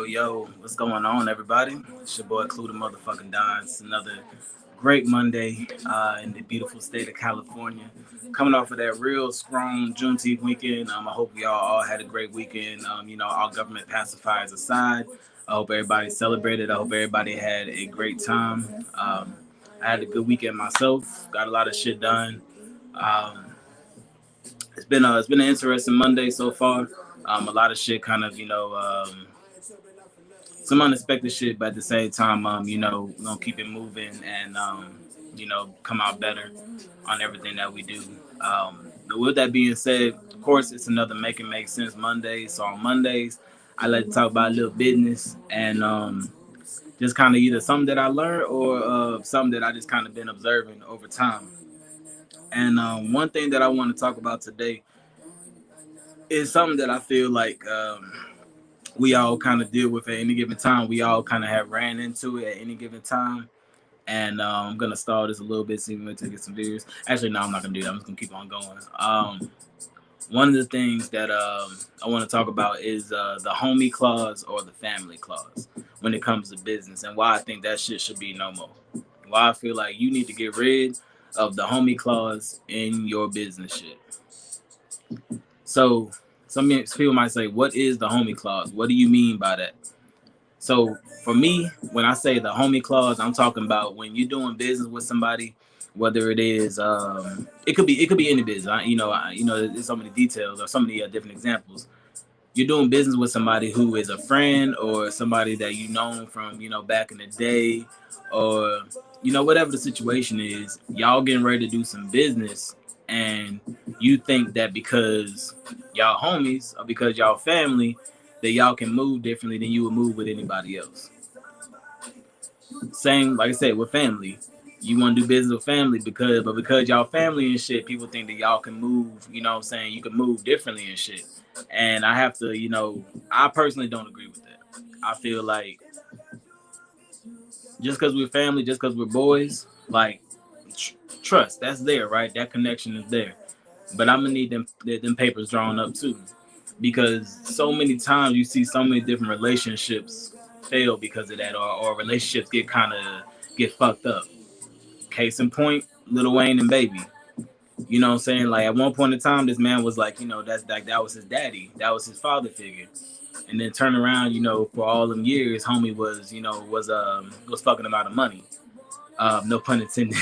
Yo, what's going on, everybody? It's your boy KlueDaMFDon. It's another great Monday in the beautiful state of California. Coming off of that real strong Juneteenth weekend. I hope we all had a great weekend. All government pacifiers aside. I hope everybody celebrated. I hope everybody had a great time. I had a good weekend myself. Got a lot of shit done. Um, it's been an interesting Monday so far. A lot of shit kind of some unexpected shit, but at the same time, we're gonna keep it moving and come out better on everything that we do. But with that being said, of course, it's another Make It Make Sense Monday. So on Mondays, I like to talk about a little business and just kind of either something that I learned or something that I just kind of been observing over time. And one thing that I want to talk about today is something that I feel like we all kind of deal with at any given time. We all kind of have ran into it at any given time. And I'm gonna stall this a little bit, see if we can get some views. Actually, no, I'm not gonna do that. I'm just gonna keep on going. One of the things that I want to talk about is the homie clause or the family clause when it comes to business, and why I think that shit should be no more. Why I feel like you need to get rid of the homie clause in your business shit. So some people might say, what is the homie clause? What do you mean by that? So for me, when I say the homie clause, I'm talking about when you're doing business with somebody, whether it is, it could be any business. There's so many details or so many different examples. You're doing business with somebody who is a friend or somebody that you know from back in the day, or whatever the situation is. Y'all getting ready to do some business, and you think that because y'all homies or because y'all family, that y'all can move differently than you would move with anybody else. Same, like I said, with family. You want to do business with family because y'all family and shit, people think that y'all can move, you can move differently and shit. And I have to, I personally don't agree with that. I feel like just because we're family, just because we're boys, like trust, that's there, right? That connection is there. But I'm gonna need them papers drawn up too, because so many times you see so many different relationships fail because of that, or relationships get fucked up. Case in point, Lil Wayne and Baby. You know what I'm saying? Like at one point in time, this man was like, that's like that was his daddy, that was his father figure. And then turn around, for all them years, homie was fucking him out of money. No pun intended.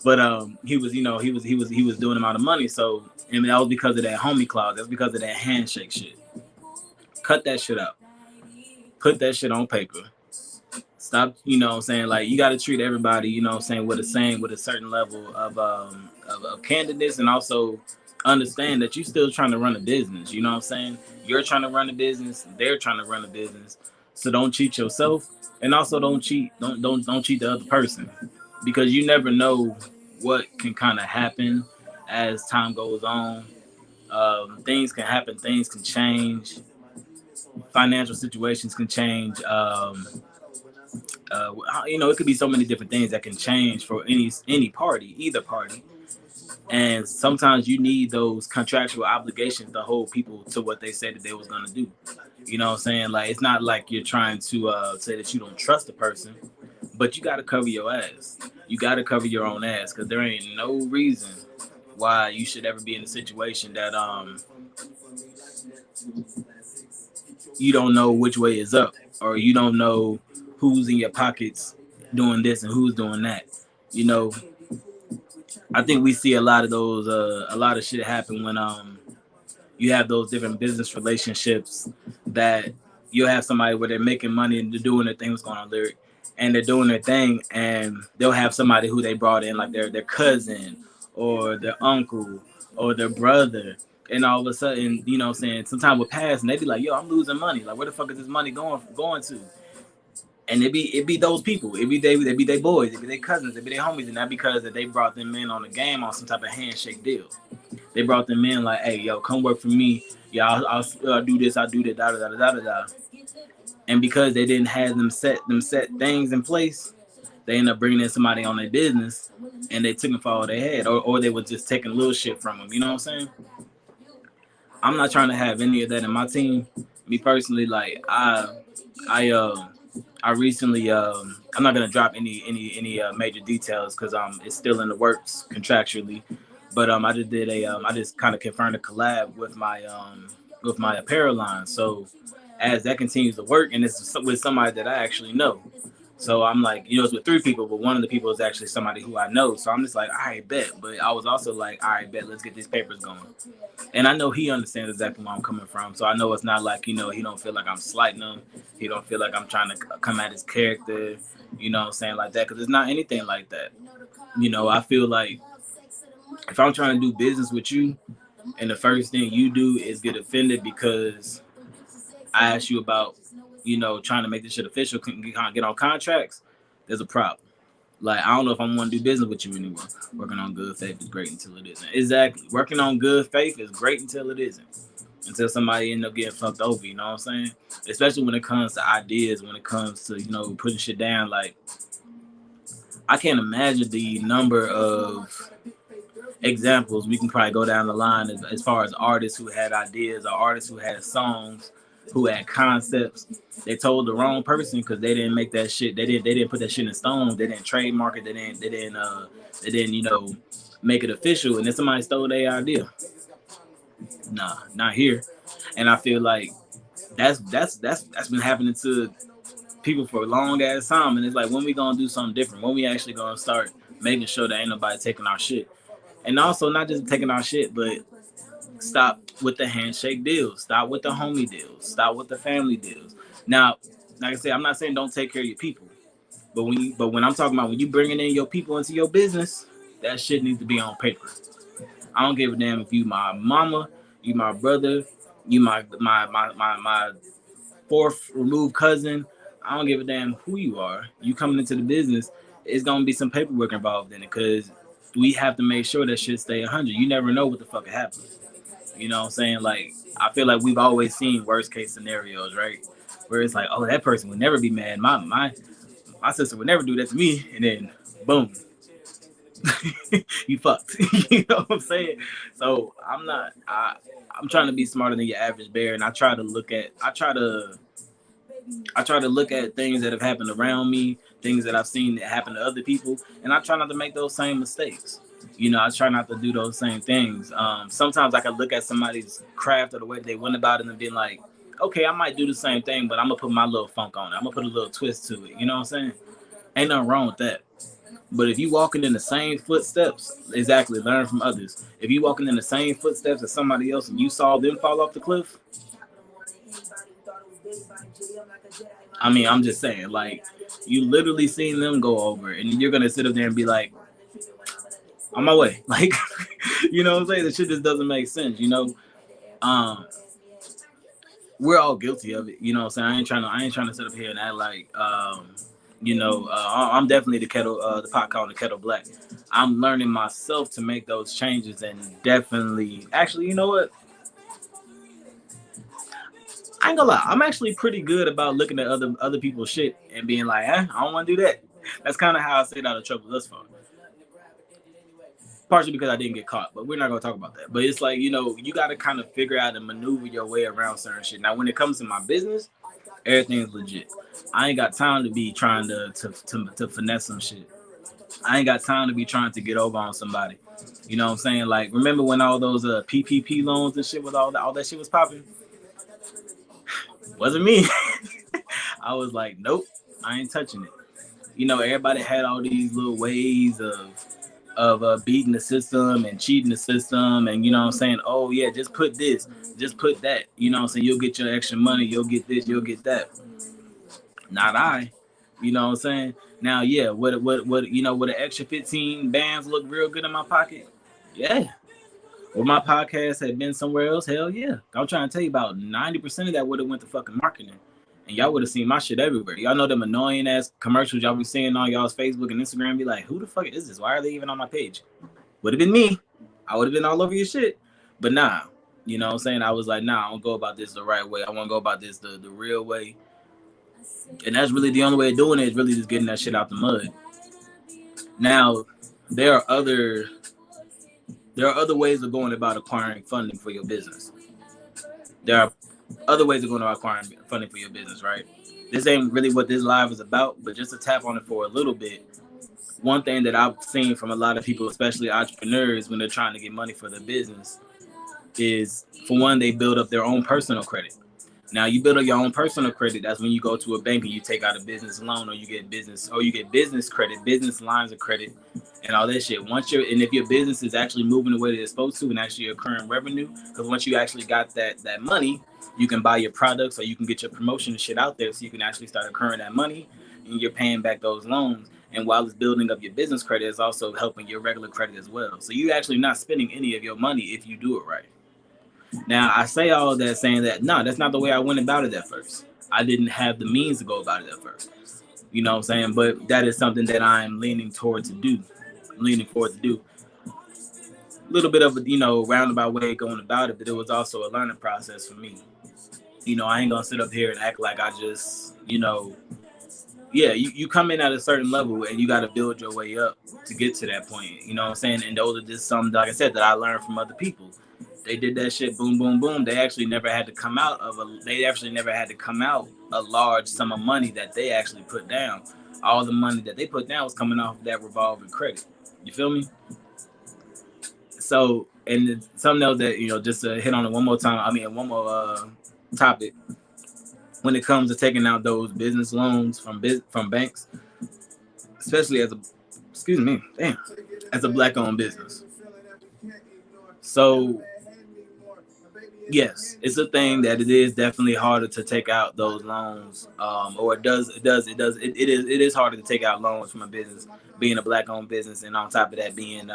But he was doing him out of money. So that was because of that homie clause. That's because of that handshake shit. Cut that shit out. Put that shit on paper. Stop, like you got to treat everybody, with a certain level of candidness, and also understand that you're still trying to run a business. You know what I'm saying? You're trying to run a business, they're trying to run a business. So don't cheat yourself, and also don't cheat the other person, because you never know what can kind of happen as time goes on. Things can happen, things can change, financial situations can change. It could be so many different things that can change for any party, either party. And sometimes you need those contractual obligations to hold people to what they said that they was gonna do. You know what I'm saying? Like it's not like you're trying to say that you don't trust the person, but you got to cover your ass. You got to cover your own ass, because there ain't no reason why you should ever be in a situation that you don't know which way is up, or you don't know who's in your pockets doing this and who's doing that. You know, I think we see a lot of those, a lot of shit happen when you have those different business relationships that you'll have somebody where they're making money and they're doing their thing, what's going on lyric, and they're doing their thing, and they'll have somebody who they brought in, like their cousin or their uncle or their brother, and all of a sudden, saying sometime will pass and they be like, yo, I'm losing money. Like, where the fuck is this money going to? And it be those people. It be they boys, it be their cousins, it be their homies, and that because that they brought them in on the game on some type of handshake deal. They brought them in like, hey, yo, come work for me. Yeah, I'll do this, I'll do that, da da da da da da. And because they didn't have them set things in place, they end up bringing in somebody on their business, and they took them for all they had, or they were just taking little shit from them. You know what I'm saying? I'm not trying to have any of that in my team, Me personally, like I recently I'm not gonna drop any major details because it's still in the works contractually, but I just did I just kind of confirmed a collab with my apparel line. So as that continues to work, and it's with somebody that I actually know. So I'm like, it's with three people, but one of the people is actually somebody who I know. So I'm just like, all right, bet. But I was also like, all right, bet, let's get these papers going. And I know he understands exactly where I'm coming from. So I know it's not like, he don't feel like I'm slighting him. He don't feel like I'm trying to come at his character, what I'm saying, like that. Because it's not anything like that. I feel like if I'm trying to do business with you and the first thing you do is get offended because I asked you about, trying to make this shit official, get on contracts, there's a problem. Like, I don't know if I'm going to do business with you anymore. Working on good faith is great until it isn't. Exactly. Working on good faith is great until it isn't. Until somebody end up getting fucked over, you know what I'm saying? Especially when it comes to ideas, when it comes to, putting shit down. Like, I can't imagine the number of examples we can probably go down the line as far as artists who had ideas or artists who had songs, who had concepts. They told the wrong person because they didn't make that shit. They didn't put that shit in stone. They didn't trademark it. They didn't make it official. And then somebody stole their idea. Nah, not here. And I feel like that's been happening to people for a long ass time. And it's like, when we gonna do something different? When we actually gonna start making sure that ain't nobody taking our shit? And also not just taking our shit, but stop with the handshake deals. Stop with the homie deals. Stop with the family deals. Now, like I said, I'm not saying don't take care of your people, but when I'm talking about when you bringing in your people into your business, that shit needs to be on paper. I don't give a damn if you my mama, you my brother, you my fourth removed cousin. I don't give a damn who you are. You coming into the business, it's gonna be some paperwork involved in it because we have to make sure that shit stay 100. You never know what the fuck happens. You know what I'm saying? Like, I feel like we've always seen worst case scenarios, right? Where it's like, oh, that person would never be mad. My sister would never do that to me, and then boom, you fucked. You know what I'm saying? So I'm trying to be smarter than your average bear, and I try to look at things that have happened around me, things that I've seen that happen to other people, and I try not to make those same mistakes. I try not to do those same things. Sometimes I can look at somebody's craft or the way they went about it and be like, okay, I might do the same thing, but I'm gonna put my little funk on it. I'm gonna put a little twist to it. You know what I'm saying? Ain't nothing wrong with that. But if you walking in the same footsteps, exactly, learn from others. If you walking in the same footsteps as somebody else and you saw them fall off the cliff, I mean, I'm just saying, like, you literally seen them go over, and you're gonna sit up there and be like, on my way. Like, you know what I'm saying? The shit just doesn't make sense, We're all guilty of it, you know what I'm saying? I ain't trying to sit up here and act like I'm definitely the pot calling the kettle black. I'm learning myself to make those changes and definitely actually, you know what? I ain't gonna lie, I'm actually pretty good about looking at other people's shit and being like, I don't want to do that. That's kind of how I stayed out of trouble thus far. Partially because I didn't get caught, but we're not gonna talk about that. But it's like, you got to kind of figure out and maneuver your way around certain shit. Now, when it comes to my business, everything's legit. I ain't got time to be trying to finesse some shit. I ain't got time to be trying to get over on somebody. You know what I'm saying? Like, remember when all those PPP loans and shit with all that shit was popping? Wasn't me. I was like, nope, I ain't touching it. Everybody had all these little ways of beating the system and cheating the system, and what I'm saying, oh yeah, just put this, just put that. What I'm saying, you'll get your extra money, you'll get this, you'll get that. Not I. What I'm saying? Now, yeah, would an extra 15 bands look real good in my pocket? Yeah. Would my podcast have been somewhere else? Hell yeah. I'm trying to tell you, about 90% of that would have went to fucking marketing. And y'all would have seen my shit everywhere. Y'all know them annoying ass commercials y'all be seeing on y'all's Facebook and Instagram. Be like, who the fuck is this? Why are they even on my page? Would have been me. I would have been all over your shit. But nah, you know what I'm saying? I was like, nah, I don't go about this the right way. I want to go about this the real way. And that's really the only way of doing it, is really just getting that shit out the mud. Now, there are other ways of going about acquiring funding for your business. There are other ways of going about acquiring funding for your business, right? This ain't really what this live is about, but just to tap on it for a little bit, one thing that I've seen from a lot of people, especially entrepreneurs, when they're trying to get money for their business, is for one, they build up their own personal credit. Now you build up your own personal credit. That's when you go to a bank and you take out a business loan, or you get business credit, business lines of credit, and all that shit. And if your business is actually moving the way that it's supposed to and actually occurring revenue, because once you actually got that money, you can buy your products or you can get your promotion and shit out there, so you can actually start accruing that money, and you're paying back those loans. And while it's building up your business credit, it's also helping your regular credit as well. So you're actually not spending any of your money if you do it right. Now, I say all of that saying that, no, that's not the way I went about it at first. I didn't have the means to go about it at first. You know what I'm saying? But that is something that I'm leaning forward to do. A little bit of a, roundabout way of going about it, but it was also a learning process for me. I ain't going to sit up here and act like I just, you come in at a certain level and you got to build your way up to get to that point. You know what I'm saying? And those are just some, like I said, that I learned from other people. They did that shit, boom, boom, boom. They actually never had to come out a large sum of money that they actually put down. All the money that they put down was coming off of that revolving credit. You feel me? So, and something else that, just to hit on it one more topic. When it comes to taking out those business loans from banks, especially as a black-owned business. So, yes, it's a thing that it is definitely harder to take out those loans, or it is harder to take out loans from a business, being a black-owned business, and on top of that being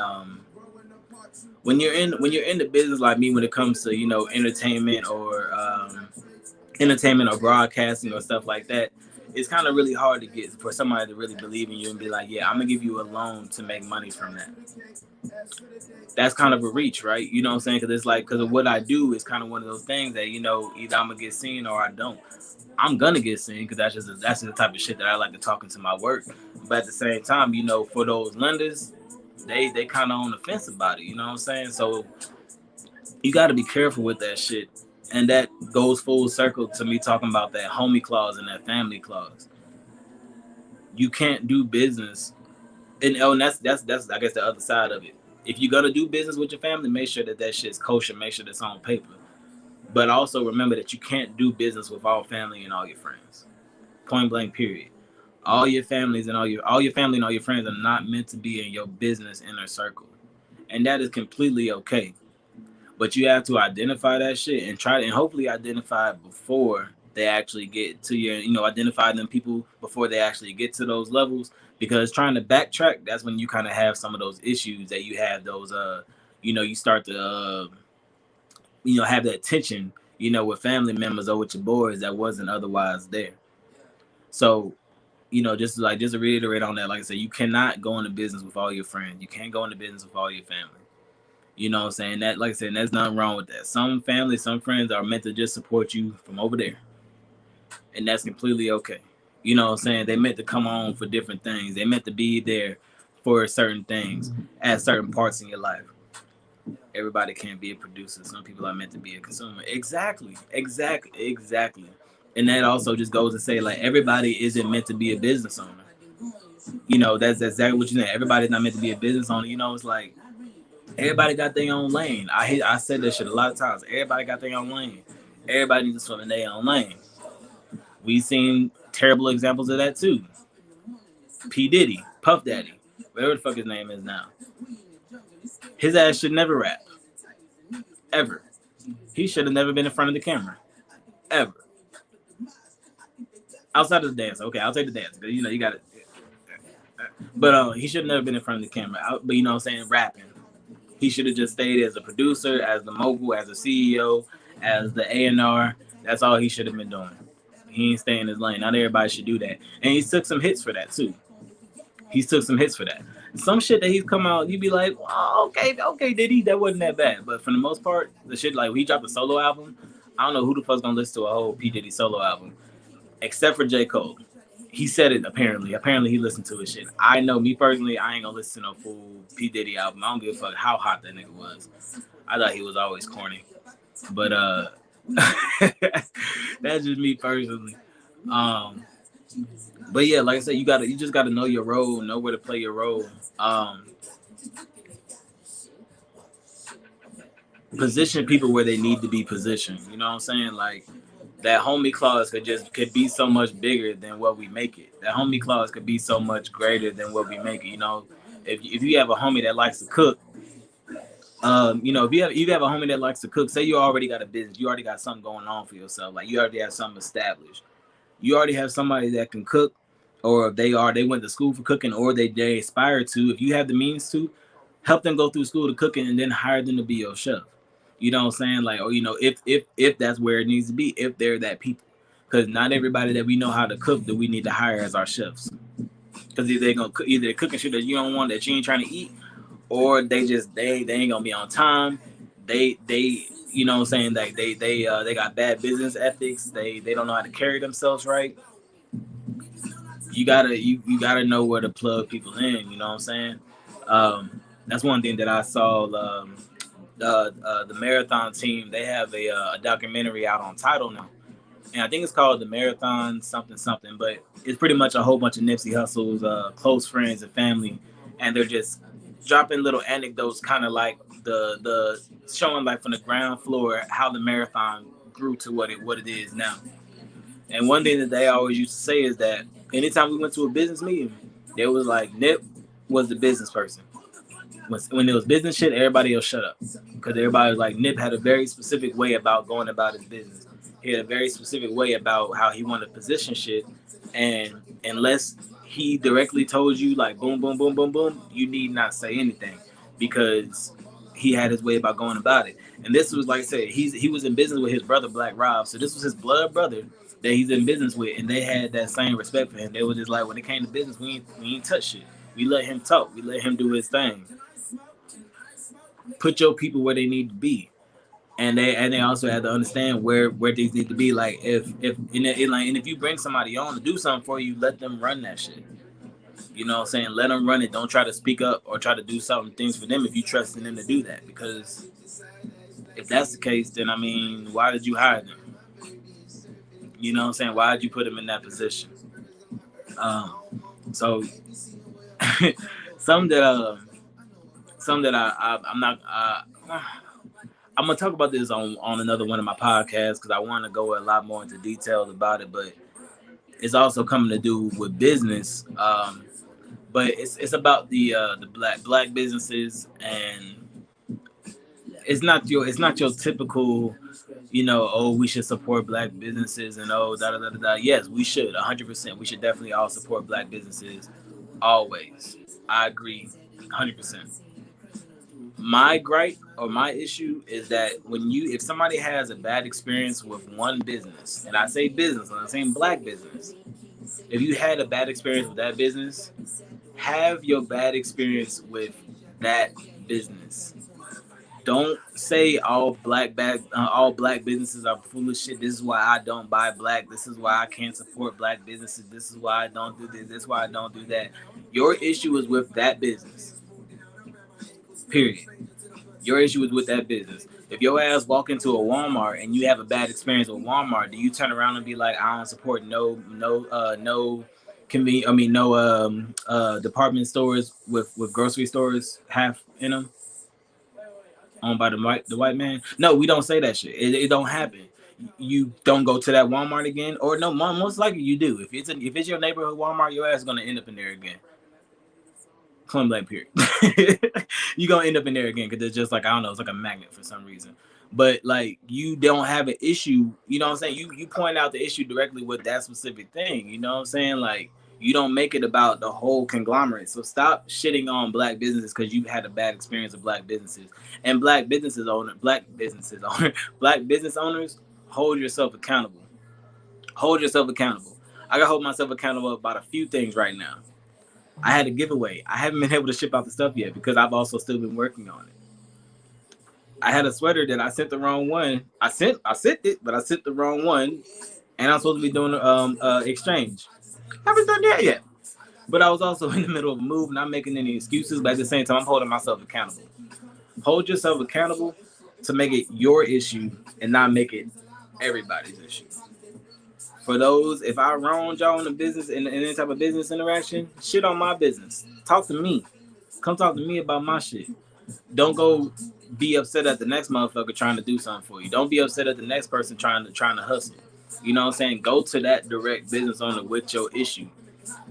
when you're in the business like me, when it comes to entertainment or broadcasting or stuff like that, it's kind of really hard to get for somebody to really believe in you and be like, yeah, I'm gonna give you a loan to make money from that. That's kind of a reach, right? You know what I'm saying? Because of what I do is kind of one of those things that, either I'm gonna get seen or I don't. I'm gonna get seen because that's just the type of shit that I like to talk into my work. But at the same time, for those lenders, they kind of on the fence about it. You know what I'm saying? So you got to be careful with that shit. And that goes full circle to me talking about that homie clause and that family clause. You can't do business, and that's I guess the other side of it. If you're gonna do business with your family, make sure that shit's kosher. Make sure that's on paper. But also remember that you can't do business with all family and all your friends. Point blank. Period. All your families and all your family and all your friends are not meant to be in your business inner circle, and that is completely okay. But you have to identify that shit and hopefully identify it before they actually get to identify them people before they actually get to those levels. Because trying to backtrack, that's when you kind of have some of those issues that you have those, you start to, have that tension, with family members or with your boys that wasn't otherwise there. So, just to reiterate on that, like I said, you cannot go into business with all your friends. You can't go into business with all your family. You know what I'm saying? That, like I said, there's nothing wrong with that. Some family, some friends are meant to just support you from over there. And that's completely okay. You know what I'm saying? They meant to come on for different things. They meant to be there for certain things at certain parts in your life. Everybody can't be a producer. Some people are meant to be a consumer. Exactly. And that also just goes to say, like, everybody isn't meant to be a business owner. That's exactly what you said. Everybody's not meant to be a business owner. It's like, everybody got their own lane. I said that shit a lot of times. Everybody got their own lane. Everybody needs to swim in their own lane. We've seen terrible examples of that too. P. Diddy, Puff Daddy, whatever the fuck his name is now. His ass should never rap. Ever. He should have never been in front of the camera. Ever. Outside of the dance. Okay, I'll take the dance. Because, you got it. But he should have never been in front of the camera. But, you know what I'm saying? Rapping. He should have just stayed as a producer, as the mogul, as a CEO, as the A&R. That's all he should have been doing. He ain't staying in his lane. Not everybody should do that. And he took some hits for that, too. Some shit that he's come out, you'd be like, oh, okay, Diddy, that wasn't that bad. But for the most part, the shit, like, when he dropped a solo album, I don't know who the fuck's gonna listen to a whole P. Diddy solo album, except for J. Cole. He said it, apparently. Apparently, he listened to his shit. I know, me personally, I ain't gonna listen to no full P. Diddy album. I don't give a fuck how hot that nigga was. I thought he was always corny. But, That's just me personally. But yeah, like I said, you just gotta know your role, know where to play your role. Position people where they need to be positioned. You know what I'm saying? Like that homie clause could be so much bigger than what we make it. That homie clause could be so much greater than what we make it. You know, if you have a homie that likes to cook, you know, if you have a homie that likes to cook, say you already got a business, you already got something going on for yourself, like you already have something established. You already have somebody that can cook, or they went to school for cooking, or they aspire to. If you have the means to, help them go through school to cooking, and then hire them to be your chef. You know what I'm saying? Like, or you know, if that's where it needs to be, if they're that people, because not everybody that we know how to cook do we need to hire as our chefs. Because either they're cooking shit that you don't want, that you ain't trying to eat, or they ain't gonna be on time. They you know what I'm saying, like they got bad business ethics. They don't know how to carry themselves right. You gotta know where to plug people in. You know what I'm saying? That's one thing that I saw. The marathon team, they have a documentary out on Tidal now, and I think it's called the Marathon something something. But it's pretty much a whole bunch of Nipsey Hussle's close friends and family, and they're just dropping little anecdotes, kind of like the showing like from the ground floor how the marathon grew to what it is now. And one thing that they always used to say is that anytime we went to a business meeting, they was like Nip was the business person. When it was business shit, everybody else shut up, because everybody was like, Nip had a very specific way about going about his business. He had a very specific way about how he wanted to position shit, and unless he directly told you like boom, boom, boom, boom, boom, you need not say anything, because he had his way about going about it. And this was, like I said, he was in business with his brother Black Rob, so this was his blood brother that he's in business with, and they had that same respect for him. They were just like, when it came to business, we ain't touch shit. We let him talk. We let him do his thing. Put your people where they need to be, and they also have to understand where things need to be. Like if you bring somebody on to do something for you, let them run that shit. You know what I'm saying? Let them run it. Don't try to speak up or try to do something things for them if you trust in them to do that. Because if that's the case, then I mean, why did you hire them? You know what I'm saying? Why did you put them in that position? So some that I'm not. I'm gonna talk about this on another one of my podcasts, because I want to go a lot more into details about it, but it's also coming to do with business. But it's about the black businesses, and it's not your typical, you know, oh, we should support black businesses and oh da da da da. Yes, we should 100%. We should definitely all support black businesses always. I agree 100%. My gripe or my issue is that if somebody has a bad experience with one business, and I say business, I'm saying black business, if you had a bad experience with that business, have your bad experience with that business. Don't say all black businesses are full of shit. This is why I don't buy black. This is why I can't support black businesses. This is why I don't do this. This is why I don't do that. Your issue is with that business. Period. Your issue is with that business. If your ass walk into a Walmart and you have a bad experience with Walmart, do you turn around and be like, I don't support no department stores with grocery stores half in them owned by the white man? No, we don't say that shit. It don't happen. You don't go to that Walmart again, or no, most likely you do. If it's your neighborhood Walmart, your ass is gonna end up in there again. Plum blank period. You're gonna end up in there again, because it's just like, I don't know, it's like a magnet for some reason. But like, you don't have an issue, you know what I'm saying? You point out the issue directly with that specific thing, you know what I'm saying? Like, you don't make it about the whole conglomerate. So stop shitting on black businesses because you've had a bad experience with black businesses. And black business owners, hold yourself accountable. Hold yourself accountable. I gotta hold myself accountable about a few things right now. I had a giveaway. I haven't been able to ship out the stuff yet because I've also still been working on it. I had a sweater that I sent the wrong one. I sent it, but I sent the wrong one, and I'm supposed to be doing exchange. Haven't done that yet. But I was also in the middle of a move, not making any excuses, but at the same time, I'm holding myself accountable. Hold yourself accountable to make it your issue and not make it everybody's issue. For those, if I wronged y'all in the business, in any type of business interaction, shit on my business. Talk to me. Come talk to me about my shit. Don't go be upset at the next motherfucker trying to do something for you. Don't be upset at the next person trying to hustle. You know what I'm saying? Go to that direct business owner with your issue.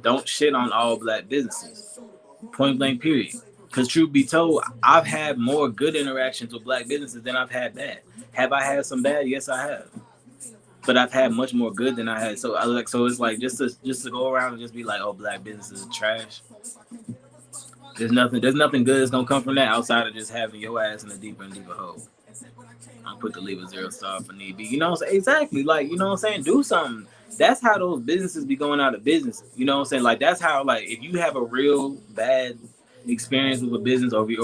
Don't shit on all black businesses. Point blank period. Because truth be told, I've had more good interactions with black businesses than I've had bad. Have I had some bad? Yes, I have. But I've had much more good than I had. So it's like just to go around and just be like, oh, black businesses are trash. There's nothing good that's gonna come from that outside of just having your ass in a deeper and deeper hole. I'll put the leave a 0 star for need be. You know what I'm saying? Exactly. Like, you know what I'm saying? Do something. That's how those businesses be going out of business. You know what I'm saying? Like, that's how, like, if you have a real bad experience with a business, or if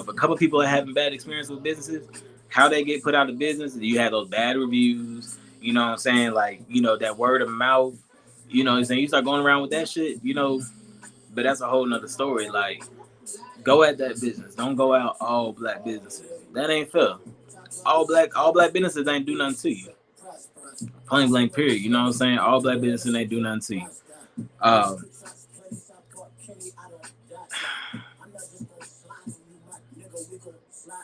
a couple people are having bad experience with businesses, how they get put out of business, you have those bad reviews. You know what I'm saying? Like, you know, that word of mouth. You know what I'm saying? You start going around with that shit, you know, but that's a whole nother story. Like, go at that business. Don't go out all black businesses. That ain't fair. All black businesses ain't do nothing to you. Plain blank period. You know what I'm saying? All black businesses ain't do nothing to you.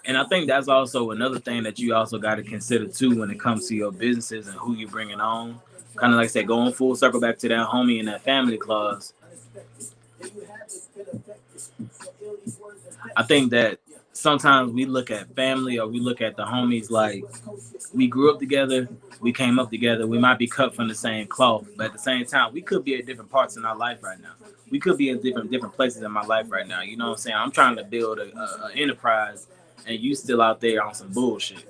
And I think that's also another thing that you also got to consider too when it comes to your businesses and who you're bringing on. Kind of like I said, going full circle back to that homie and that family clause. I think that sometimes we look at family or we look at the homies like we grew up together, we came up together, we might be cut from the same cloth, but at the same time, we could be at different parts in our life right now. We could be in different places in my life right now. You know what I'm saying? I'm trying to build a enterprise, and you still out there on some bullshit.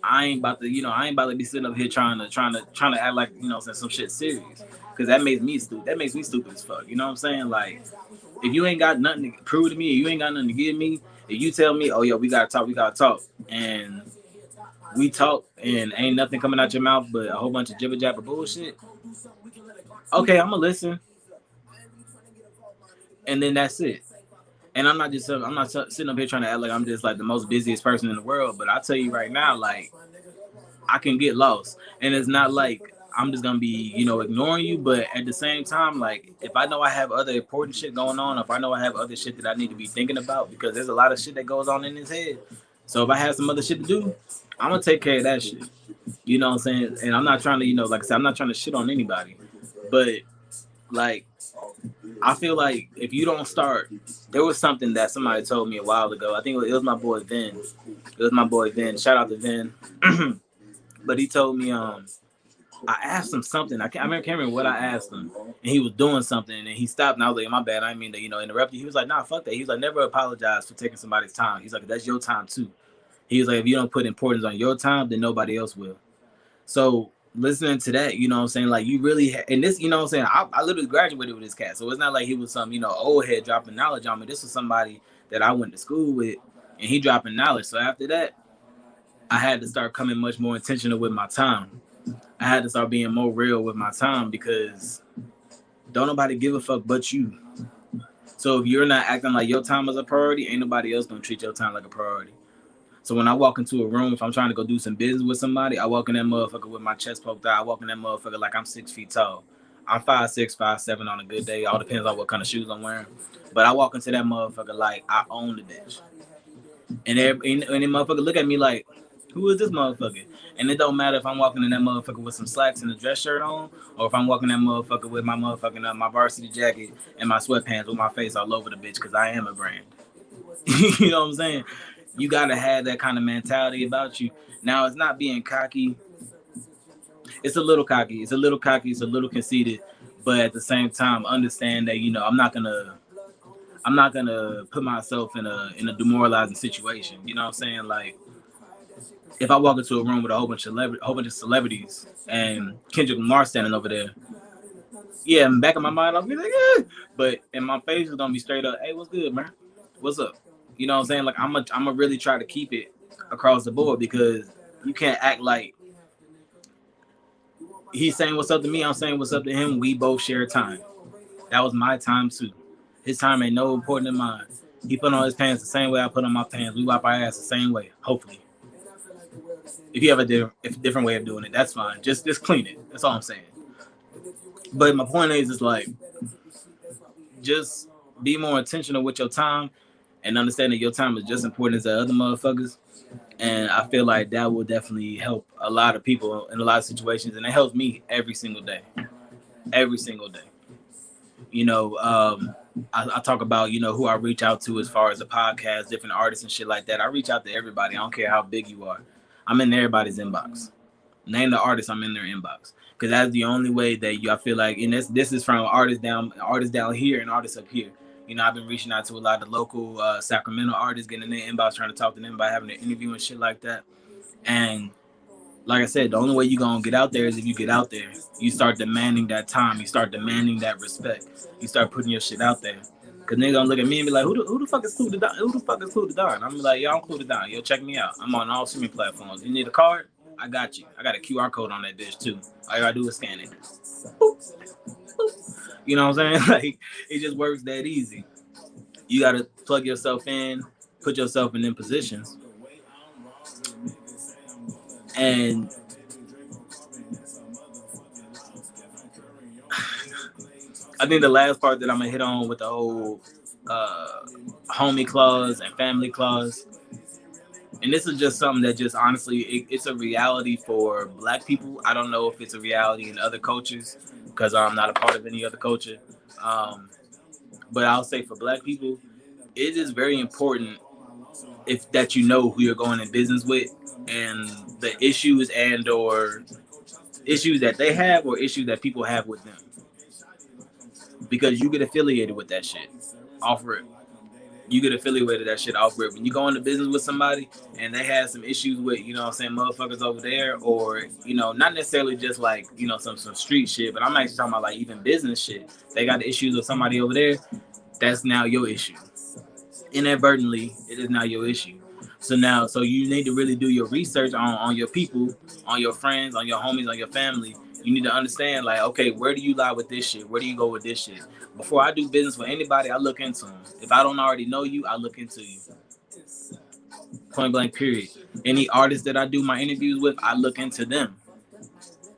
I ain't about to be sitting up here trying to act like, you know, some shit serious, because that makes me stupid. That makes me stupid as fuck. You know what I'm saying? Like, if you ain't got nothing to prove to me, if you ain't got nothing to give me, if you tell me, oh yo, we gotta talk, and we talk and ain't nothing coming out your mouth but a whole bunch of jibber jabber bullshit, okay, I'm gonna listen, and then that's it. And I'm not sitting up here trying to act like I'm just like the most busiest person in the world, but I tell you right now, like, I can get lost, and it's not like I'm just gonna be, you know, ignoring you, but at the same time, like, if I know I have other important shit going on, if I know I have other shit that I need to be thinking about, because there's a lot of shit that goes on in his head. So if I have some other shit to do, I'm gonna take care of that shit. You know what I'm saying? And I'm not trying to, you know, like I said, I'm not trying to shit on anybody, but like, I feel like if you don't start, there was something that somebody told me a while ago. I think it was my boy Vin. Shout out to Vin. But he told me, I asked him something. I can't remember what I asked him, and he was doing something, and he stopped. And I was like, "My bad. I didn't mean to, you know, interrupt you." He was like, "Nah, fuck that." He was like, "Never apologize for taking somebody's time." He's like, "That's your time too." He was like, "If you don't put importance on your time, then nobody else will." So listening to that, you know what I'm saying? Like, you really, and this, you know what I'm saying? I literally graduated with this cat, so it's not like he was some, you know, old head dropping knowledge on me. This was somebody that I went to school with, and he dropping knowledge. So after that, I had to start coming much more intentional with my time. I had to start being more real with my time, because don't nobody give a fuck but you. So if you're not acting like your time is a priority, ain't nobody else gonna treat your time like a priority. So when I walk into a room, if I'm trying to go do some business with somebody, I walk in that motherfucker with my chest poked out. I walk in that motherfucker like I'm 6 feet tall. I'm 5'6", 5'7" on a good day. All depends on what kind of shoes I'm wearing. But I walk into that motherfucker like I own the bitch. And the motherfucker look at me like, who is this motherfucker? And it don't matter if I'm walking in that motherfucker with some slacks and a dress shirt on, or if I'm walking that motherfucker with my motherfucking my varsity jacket and my sweatpants with my face all over the bitch, because I am a brand. You know what I'm saying? You gotta have that kind of mentality about you. Now, it's not being cocky. It's a little cocky. It's a little conceited, but at the same time, understand that, you know, I'm not gonna put myself in a demoralizing situation. You know what I'm saying? Like, if I walk into a room with a whole bunch of celebrities and Kendrick Lamar standing over there, yeah, in the back of my mind, I'll be like, eh. But in my face is gonna be straight up, hey, what's good, man? What's up? You know what I'm saying? Like, I'm gonna really try to keep it across the board, because you can't act like he's saying what's up to me, I'm saying what's up to him. We both share time. That was my time too. His time ain't no important than mine. He put on his pants the same way I put on my pants. We wipe our ass the same way, hopefully. If you have a different way of doing it, that's fine. Just clean it. That's all I'm saying. But my point is like, just be more intentional with your time and understand that your time is just as important as the other motherfuckers. And I feel like that will definitely help a lot of people in a lot of situations, and it helps me every single day. Every single day. You know, I talk about, you know, who I reach out to as far as the podcast, different artists and shit like that. I reach out to everybody. I don't care how big you are. I'm in everybody's inbox. Name the artist, I'm in their inbox. Because that's the only way that I feel like, and this is from artists down here and artists up here. You know, I've been reaching out to a lot of local Sacramento artists, getting in their inbox, trying to talk to them about having an interview and shit like that. And like I said, the only way you're going to get out there is if you get out there. You start demanding that time. You start demanding that respect. You start putting your shit out there. Because they're going to look at me and be like, who the fuck is KlueDaMFDon? Who the fuck is KlueDaMFDon? I'm like, yo, I'm KlueDaMFDon. Yo, check me out. I'm on all streaming platforms. You need a card? I got you. I got a QR code on that bitch, too. All you got to do is scan it. Boop. Boop. You know what I'm saying? Like, it just works that easy. You got to plug yourself in, put yourself in them positions. And I think the last part that I'm gonna hit on with the whole homie clause and family clause, and this is just something that just honestly it's a reality for Black people. I don't know if it's a reality in other cultures because I'm not a part of any other culture, but I'll say for Black people, it is very important that you know who you're going in business with and the issues and or issues that they have or issues that people have with them, because you get affiliated with that shit off rip. You get affiliated with that shit off rip. When you go into business with somebody and they have some issues with, you know what I'm saying, motherfuckers over there, or, you know, not necessarily just like, you know, some street shit, but I'm actually talking about like even business shit. They got the issues with somebody over there, that's now your issue. Inadvertently, it is now your issue. So you need to really do your research on your people, on your friends, on your homies, on your family. You need to understand, like, okay, where do you lie with this shit? Where do you go with this shit? Before I do business with anybody, I look into them. If I don't already know you, I look into you. Point blank, period. Any artist that I do my interviews with, I look into them.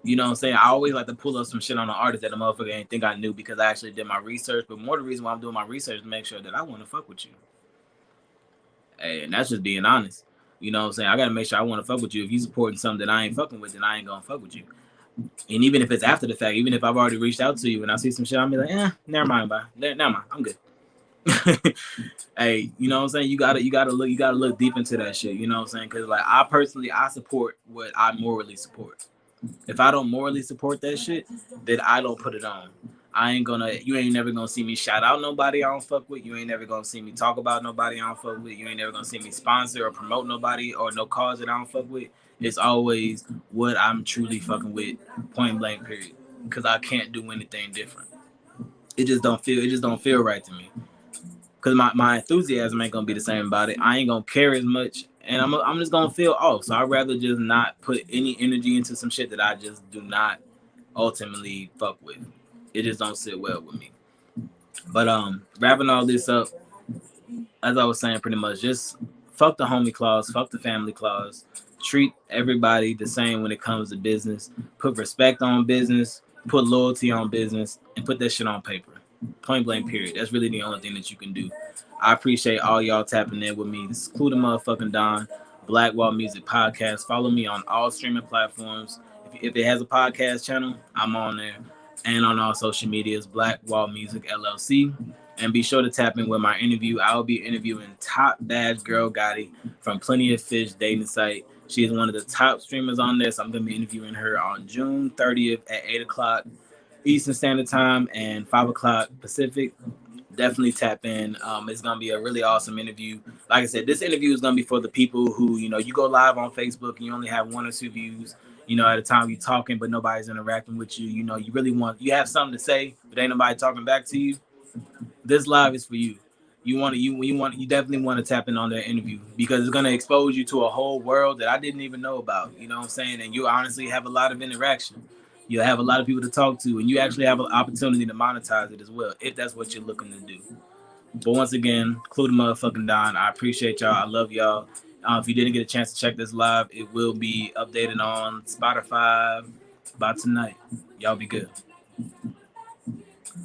You know what I'm saying? I always like to pull up some shit on an artist that the motherfucker ain't think I knew because I actually did my research. But more the reason why I'm doing my research is to make sure that I want to fuck with you. Hey, and that's just being honest. You know what I'm saying? I got to make sure I want to fuck with you. If you supporting something that I ain't fucking with, then I ain't going to fuck with you. And even if it's after the fact, even if I've already reached out to you and I see some shit, I'll be like, never mind, bye. Never mind, I'm good. Hey, you know what I'm saying? You gotta look deep into that shit. You know what I'm saying? Because like I support what I morally support. If I don't morally support that shit, then I don't put it on. You ain't never gonna see me shout out nobody I don't fuck with. You ain't never gonna see me talk about nobody I don't fuck with. You ain't never gonna see me sponsor or promote nobody or no cause that I don't fuck with. It's always what I'm truly fucking with, point blank, period. Because I can't do anything different. It just don't feel right to me. Because my enthusiasm ain't gonna be the same about it. I ain't gonna care as much, and I'm just gonna feel off. So I'd rather just not put any energy into some shit that I just do not ultimately fuck with. It just don't sit well with me. But wrapping all this up, as I was saying, pretty much just fuck the homie clause, fuck the family clause. Treat everybody the same when it comes to business. Put respect on business, put loyalty on business, and put that shit on paper. Point blank, period. That's really the only thing that you can do. I appreciate all y'all tapping in with me. This is KlueDaMFDon, Black Wall Music Podcast. Follow me on all streaming platforms. If it has a podcast channel, I'm on there. And on all social medias, Black Wall Music LLC. And be sure to tap in with my interview. I will be interviewing Top Bad Girl Gotti from Plenty of Fish dating site. She is one of the top streamers on there, so I'm going to be interviewing her on June 30th at 8 o'clock Eastern Standard Time and 5 o'clock Pacific. Definitely tap in. It's going to be a really awesome interview. Like I said, this interview is going to be for the people who, you know, you go live on Facebook and you only have 1 or 2 views. You know, at a time you're talking, but nobody's interacting with you. You know, you have something to say, but ain't nobody talking back to you. This live is for you. You definitely want to tap in on that interview because it's going to expose you to a whole world that I didn't even know about. You know what I'm saying? And you honestly have a lot of interaction. You'll have a lot of people to talk to, and you actually have an opportunity to monetize it as well, if that's what you're looking to do. But once again, KlueDaMFDon, I appreciate y'all. I love y'all. If you didn't get a chance to check this live, it will be updated on Spotify by tonight. Y'all be good.